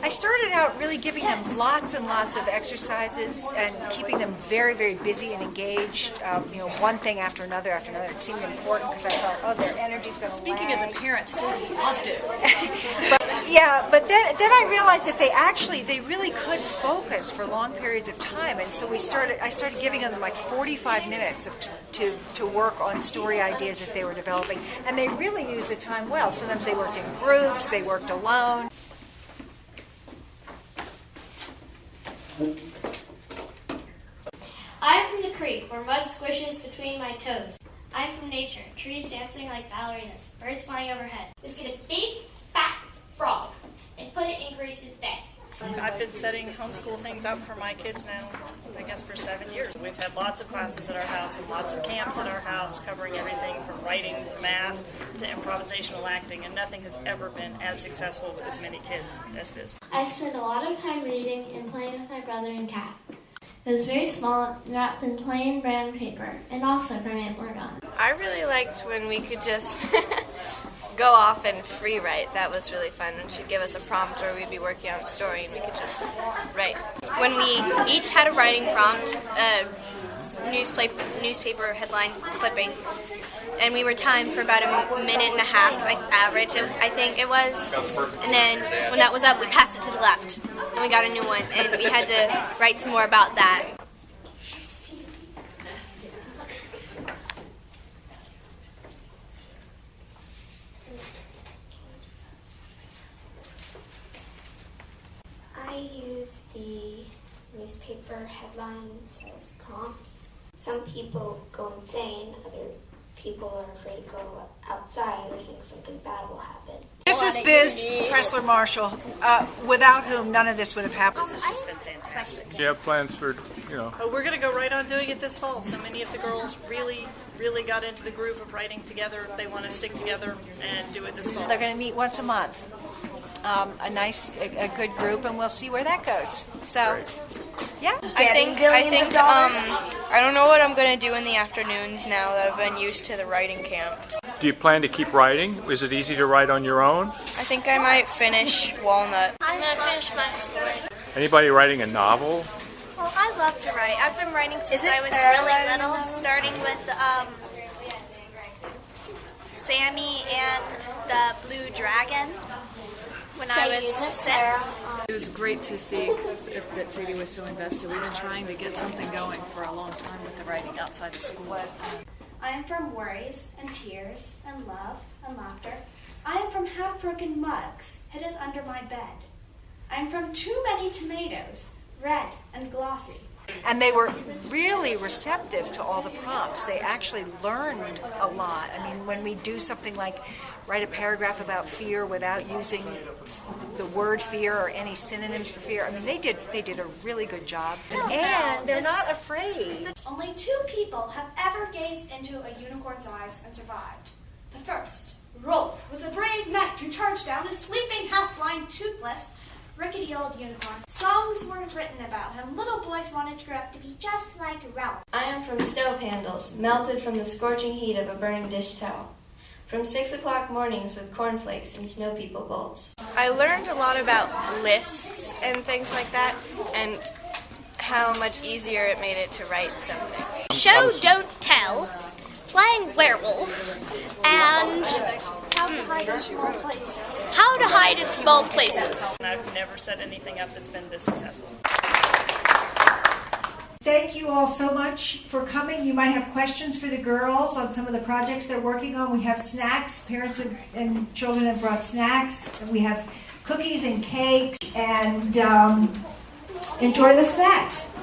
I started out really giving them lots and lots of exercises and keeping them very, very busy and engaged, one thing after another after another. It seemed important because I thought, oh, their energy's going to Speaking as a parent, Cindy loved it. but then I realized that they really could focus for long periods of time, and so I started giving them like 45 minutes to work on story ideas if they were developing, and they really used the time well. Sometimes they worked in groups, they worked alone. I'm from the creek where mud squishes between my toes. I'm from nature, trees dancing like ballerinas, birds flying overhead. Let's get a big, fat frog and put it in Grace's bed. I've been setting homeschool things up for my kids now, I guess, for 7 years. We've had lots of classes at our house and lots of camps at our house covering everything from writing to math to improvisational acting, and nothing has ever been as successful with as many kids as this. I spent a lot of time reading and playing with my brother and cat. It was very small, wrapped in plain brown paper, and also from Aunt Morgan. I really liked when we could just go off and free write. That was really fun. When she'd give us a prompt or we'd be working on a story and we could just write. When we each had a writing prompt, a newspaper headline clipping, and we were timed for about a minute and a half, like average, I think it was. And then when that was up, we passed it to the left, and we got a new one, and we had to write some more about that. I use the newspaper headlines as prompts. Some people go insane, other people are afraid to go outside or think something bad will happen. This is Biz Pressler-Marshall, without whom none of this would have happened. This has just been fantastic. Do you have plans for, We're going to go right on doing it this fall. So many of the girls really got into the groove of writing together. They want to stick together and do it this fall. They're going to meet once a month. A good group, and we'll see where that goes. So, yeah. I don't know what I'm going to do in the afternoons now that I've been used to the writing camp. do you plan to keep writing? Is it easy to write on your own? I think I might finish Walnut. I'm going to finish my story. Anybody writing a novel? Well, I love to write. I've been writing since I was really little, starting with Sammy and the Blue Dragon when I was 6. It was great to see that Sadie was so invested. We've been trying to get something going for a long time with the writing outside of school. I am from worries and tears and love and laughter. I am from half-broken mugs hidden under my bed. I am from too many tomatoes, red and glossy. And they were really receptive to all the prompts. They actually learned a lot. I mean, when we do something like write a paragraph about fear without using the word fear or any synonyms for fear, I mean, they did a really good job. And they're not afraid. Only 2 people have ever gazed into a unicorn's eyes and survived. The first, Rolf, was a brave knight who charged down a sleeping, half-blind, toothless, rickety old unicorn. Songs were written about him. Little boys wanted to grow up to be just like Ralph. I am from stove handles, melted from the scorching heat of a burning dish towel. From 6 o'clock mornings with cornflakes in snow people bowls. I learned a lot about lists and things like that, and how much easier it made it to write something. Show, don't tell, playing werewolf, and How to hide in small places. how to hide in small places. And I've never set anything up that's been this successful. Thank you all so much for coming. You might have questions for the girls on some of the projects they're working on. We have snacks. Parents and children have brought snacks. And we have cookies and cake. And enjoy the snacks.